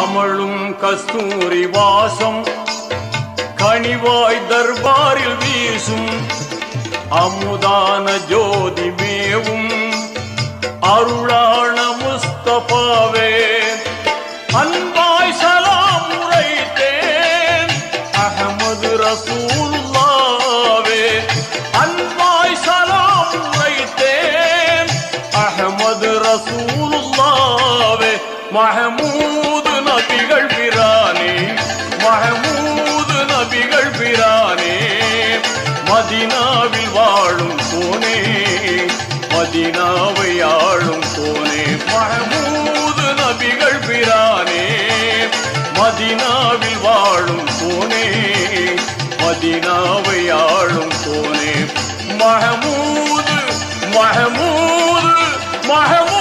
கமழும் கஸ்தூரி வாசம் கனிவாய் தர்பாரில் வீசும் அமுதான ஜோதி மேவும் அருளான முஸ்தபாவே அன்பாய் சலாம் உரைத்தேன் அஹமது ரசூலுல்லாவே அன்பாய் சலாம் உரைத்தேன் அஹமது ரசூலுல்லாவே மஹமூது நபிகள் பிரானே மஹமூது நபிகள் பிரானே மதீனாவில் வாழும் கோனே மதீனாவை ஆளும் கோனே மஹமூது நபிகள் பிரானே மதீனாவில் வாழும் கோனே மதீனாவை ஆளும் கோனே மஹமூது மஹமூது மஹமூது